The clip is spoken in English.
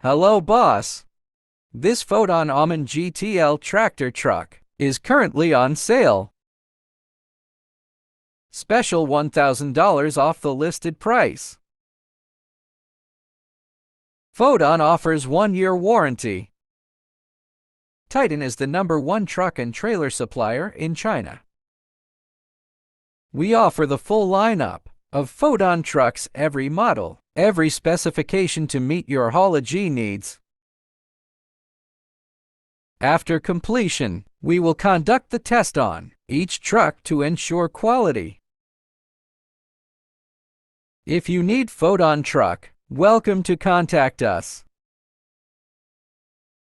Hello, boss. This Foton Auman GTL tractor truck is currently on sale. Special $1,000 off the listed price. Foton offers 1-year warranty. Titan is the #1 truck and trailer supplier in China. We offer the full lineup of Foton trucks, every model, every specification to meet your haulage needs. After completion, we will conduct the test on each truck to ensure quality. If you need Foton truck, welcome to contact us.